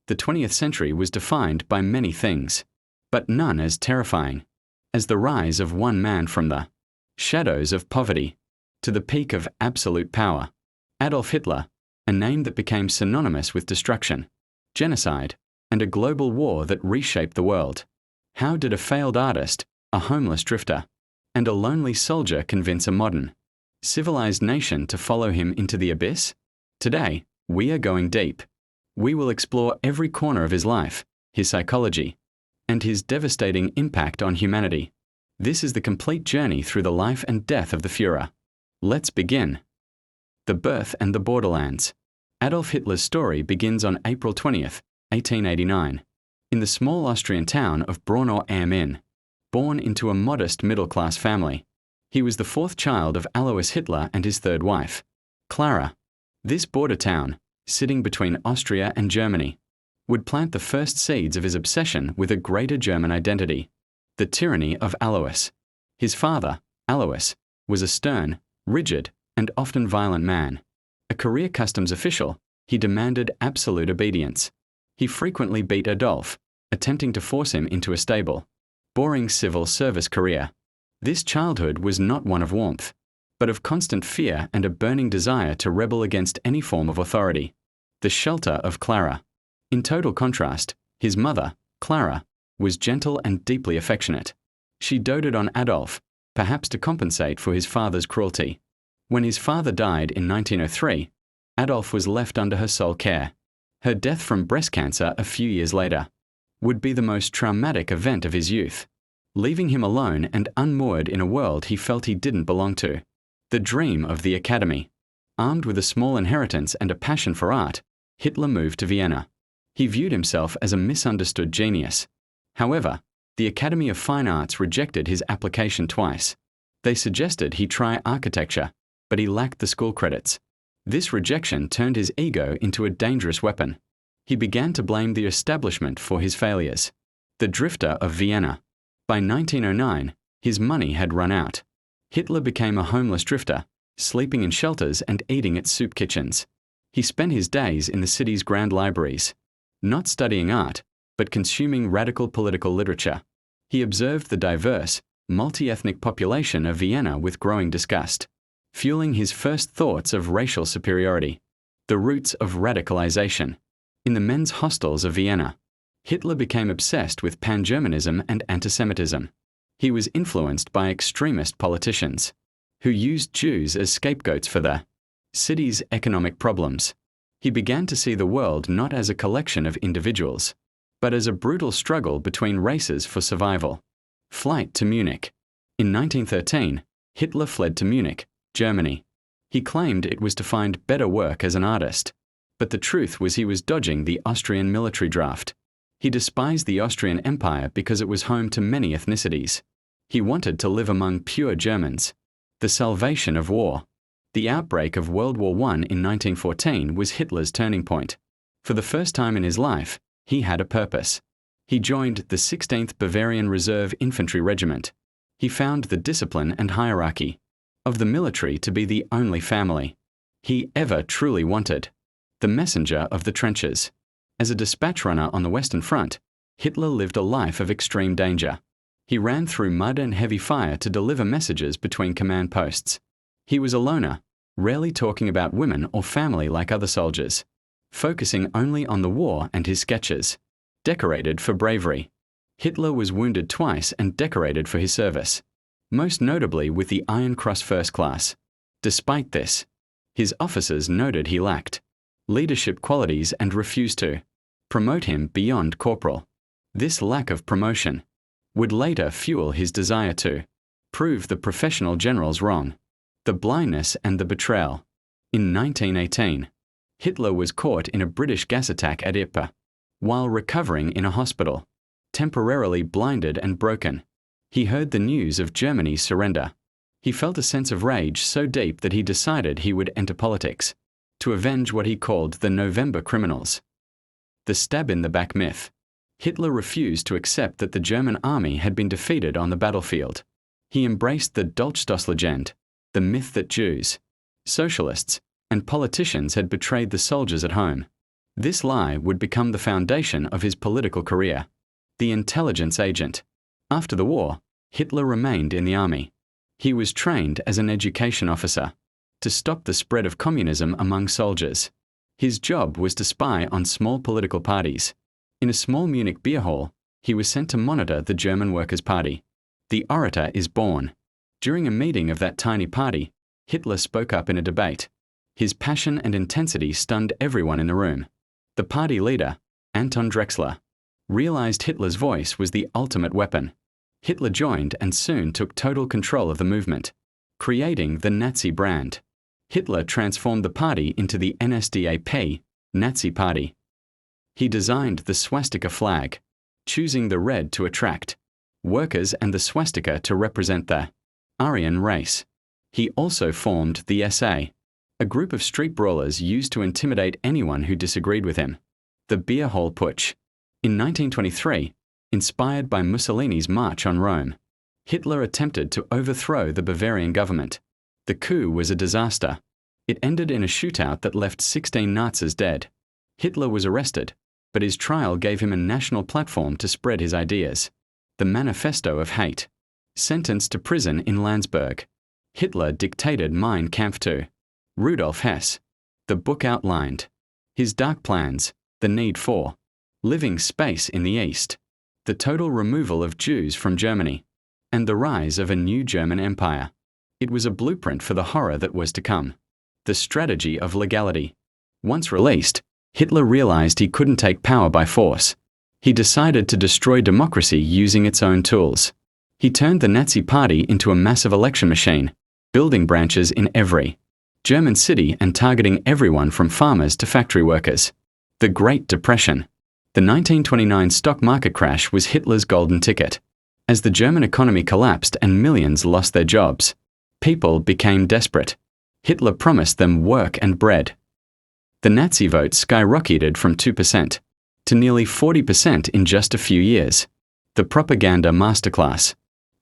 The 20th century was defined by many things, but none as terrifying as the rise of one man from the shadows of poverty to the peak of absolute power. Adolf Hitler, a name that became synonymous with destruction, genocide, and a global war that reshaped the world. How did a failed artist, a homeless drifter, and a lonely soldier convince a modern, civilized nation to follow him into the abyss? Today, we are going deep. We will explore every corner of his life, his psychology, and his devastating impact on humanity. This is the complete journey through the life and death of the Führer. Let's begin. The birth and the borderlands. Adolf Hitler's story begins on April 20th, 1889, in the small Austrian town of Braunau am Inn. Born into a modest middle-class family, he was the fourth child of Alois Hitler and his third wife, Clara. This border town, sitting between Austria and Germany, would plant the first seeds of his obsession with a greater German identity, the tyranny of Alois. His father, Alois, was a stern, rigid, and often violent man. A career customs official, he demanded absolute obedience. He frequently beat Adolf, attempting to force him into a stable, boring civil service career. This childhood was not one of warmth, but of constant fear and a burning desire to rebel against any form of authority. The shelter of Clara. In total contrast, his mother, Clara, was gentle and deeply affectionate. She doted on Adolf, perhaps to compensate for his father's cruelty. When his father died in 1903, Adolf was left under her sole care. Her death from breast cancer a few years later would be the most traumatic event of his youth, leaving him alone and unmoored in a world he felt he didn't belong to. The dream of the academy. Armed with a small inheritance and a passion for art, Hitler moved to Vienna. He viewed himself as a misunderstood genius. However, the Academy of Fine Arts rejected his application twice. They suggested he try architecture, but he lacked the school credits. This rejection turned his ego into a dangerous weapon. He began to blame the establishment for his failures. The drifter of Vienna. By 1909, his money had run out. Hitler became a homeless drifter, sleeping in shelters and eating at soup kitchens. He spent his days in the city's grand libraries, not studying art, but consuming radical political literature. He observed the diverse, multi-ethnic population of Vienna with growing disgust, fueling his first thoughts of racial superiority. The roots of radicalization. In the men's hostels of Vienna, Hitler became obsessed with pan-Germanism and antisemitism. He was influenced by extremist politicians who used Jews as scapegoats for the city's economic problems. He began to see the world not as a collection of individuals, but as a brutal struggle between races for survival. Flight to Munich. In 1913, Hitler fled to Munich, Germany. He claimed it was to find better work as an artist, but the truth was he was dodging the Austrian military draft. He despised the Austrian Empire because it was home to many ethnicities. He wanted to live among pure Germans. The salvation of war. The outbreak of World War I in 1914 was Hitler's turning point. For the first time in his life, he had a purpose. He joined the 16th Bavarian Reserve Infantry Regiment. He found the discipline and hierarchy of the military to be the only family he ever truly wanted. The messenger of the trenches. As a dispatch runner on the Western Front, Hitler lived a life of extreme danger. He ran through mud and heavy fire to deliver messages between command posts. He was a loner, rarely talking about women or family like other soldiers, focusing only on the war and his sketches. Decorated for bravery. Hitler was wounded twice and decorated for his service, most notably with the Iron Cross First Class. Despite this, his officers noted he lacked leadership qualities and refused to promote him beyond corporal. This lack of promotion would later fuel his desire to prove the professional generals wrong. The blindness and the betrayal. In 1918, Hitler was caught in a British gas attack at Ypres, while recovering in a hospital, temporarily blinded and broken. He heard the news of Germany's surrender. He felt a sense of rage so deep that he decided he would enter politics, to avenge what he called the November criminals. The stab-in-the-back myth. Hitler refused to accept that the German army had been defeated on the battlefield. He embraced the Dolchstoßlegende, the myth that Jews, socialists, and politicians had betrayed the soldiers at home. This lie would become the foundation of his political career. The intelligence agent. After the war, Hitler remained in the army. He was trained as an education officer to stop the spread of communism among soldiers. His job was to spy on small political parties. In a small Munich beer hall, he was sent to monitor the German Workers' Party. The orator is born. During a meeting of that tiny party, Hitler spoke up in a debate. His passion and intensity stunned everyone in the room. The party leader, Anton Drexler, realized Hitler's voice was the ultimate weapon. Hitler joined and soon took total control of the movement, creating the Nazi brand. Hitler transformed the party into the NSDAP, Nazi Party. He designed the swastika flag, choosing the red to attract workers and the swastika to represent the Aryan race. He also formed the SA, a group of street brawlers used to intimidate anyone who disagreed with him. The Beer Hall Putsch. In 1923, inspired by Mussolini's March on Rome, Hitler attempted to overthrow the Bavarian government. The coup was a disaster. It ended in a shootout that left 16 Nazis dead. Hitler was arrested, but his trial gave him a national platform to spread his ideas. The Manifesto of Hate. Sentenced to prison in Landsberg, Hitler dictated Mein Kampf II. Rudolf Hess. The book outlined his dark plans, the need for living space in the East, the total removal of Jews from Germany, and the rise of a new German empire. It was a blueprint for the horror that was to come. The strategy of legality. Once released, Hitler realized he couldn't take power by force. He decided to destroy democracy using its own tools. He turned the Nazi Party into a massive election machine, building branches in every German city and targeting everyone from farmers to factory workers. The Great Depression. The 1929 stock market crash was Hitler's golden ticket. As the German economy collapsed and millions lost their jobs, people became desperate. Hitler promised them work and bread. The Nazi vote skyrocketed from 2% to nearly 40% in just a few years. The propaganda masterclass.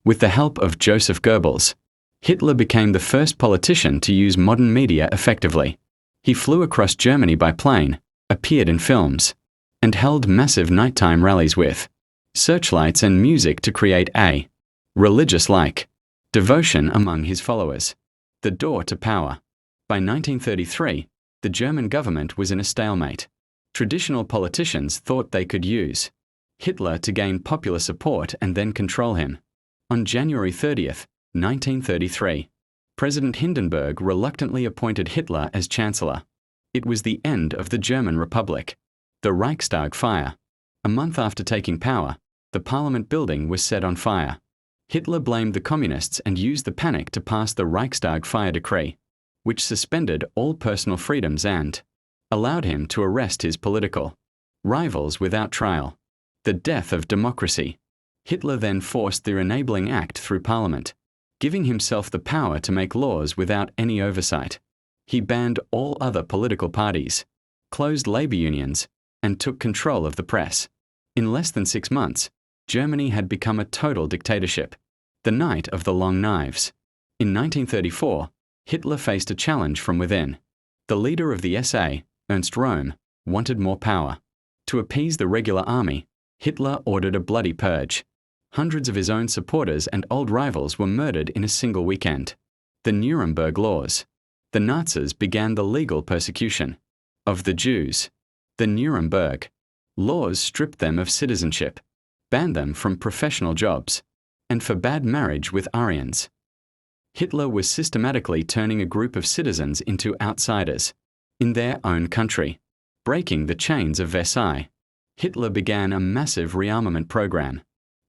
With the help of Joseph Goebbels, Hitler became the first politician to use modern media effectively. He flew across Germany by plane, appeared in films, and held massive nighttime rallies with searchlights and music to create a religious-like devotion among his followers. The door to power. By 1933, the German government was in a stalemate. Traditional politicians thought they could use Hitler to gain popular support and then control him. On January 30th, 1933, President Hindenburg reluctantly appointed Hitler as Chancellor. It was the end of the German Republic. The Reichstag fire. A month after taking power, the Parliament building was set on fire. Hitler blamed the communists and used the panic to pass the Reichstag fire decree, which suspended all personal freedoms and allowed him to arrest his political rivals without trial. The death of democracy. Hitler then forced the Enabling Act through Parliament, giving himself the power to make laws without any oversight. He banned all other political parties, closed labor unions, and took control of the press. In less than 6 months, Germany had become a total dictatorship. The Night of the Long Knives. In 1934, Hitler faced a challenge from within. The leader of the SA, Ernst Röhm, wanted more power. To appease the regular army, Hitler ordered a bloody purge. Hundreds of his own supporters and old rivals were murdered in a single weekend. The Nuremberg Laws. The Nazis began the legal persecution of the Jews. The Nuremberg Laws stripped them of citizenship, banned them from professional jobs, and forbade marriage with Aryans. Hitler was systematically turning a group of citizens into outsiders in their own country, breaking the chains of Versailles. Hitler began a massive rearmament program.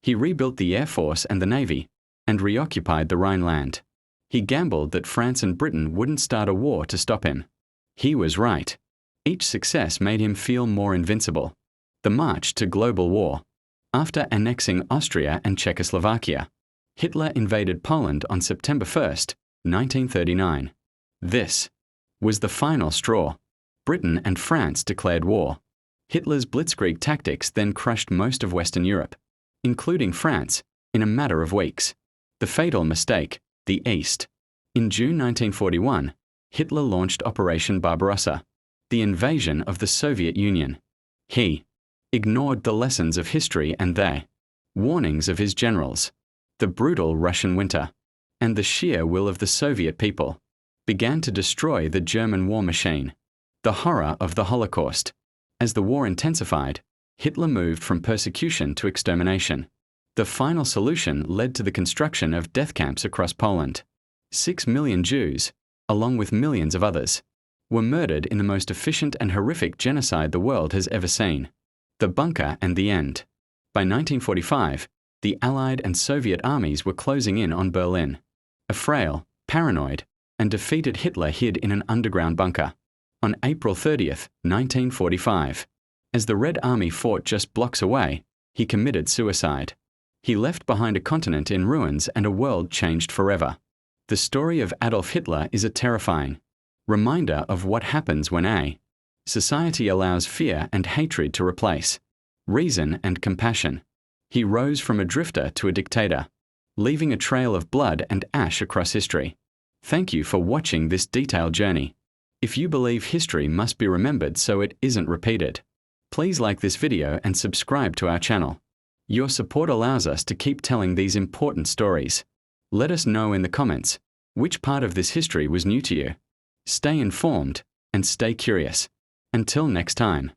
He rebuilt the Air Force and the Navy, and reoccupied the Rhineland. He gambled that France and Britain wouldn't start a war to stop him. He was right. Each success made him feel more invincible. The march to global war. After annexing Austria and Czechoslovakia, Hitler invaded Poland on September 1st, 1939. This was the final straw. Britain and France declared war. Hitler's blitzkrieg tactics then crushed most of Western Europe, including France, in a matter of weeks. The fatal mistake, the East. In June 1941, Hitler launched Operation Barbarossa. the invasion of the Soviet Union. He ignored the lessons of history and the warnings of his generals. The brutal Russian winter and the sheer will of the Soviet people began to destroy the German war machine. The horror of the Holocaust. As the war intensified, Hitler moved from persecution to extermination. The final solution led to the construction of death camps across Poland. 6 million Jews, along with millions of others, were murdered in the most efficient and horrific genocide the world has ever seen. The bunker and the end. By 1945, the Allied and Soviet armies were closing in on Berlin. A frail, paranoid, and defeated Hitler hid in an underground bunker. On April 30th, 1945, as the Red Army fought just blocks away, he committed suicide. He left behind a continent in ruins and a world changed forever. The story of Adolf Hitler is a terrifying reminder of what happens when a society allows fear and hatred to replace reason and compassion. He rose from a drifter to a dictator, leaving a trail of blood and ash across history. Thank you for watching this detailed journey. If you believe history must be remembered so it isn't repeated, please like this video and subscribe to our channel. Your support allows us to keep telling these important stories. Let us know in the comments which part of this history was new to you. Stay informed and stay curious. Until next time.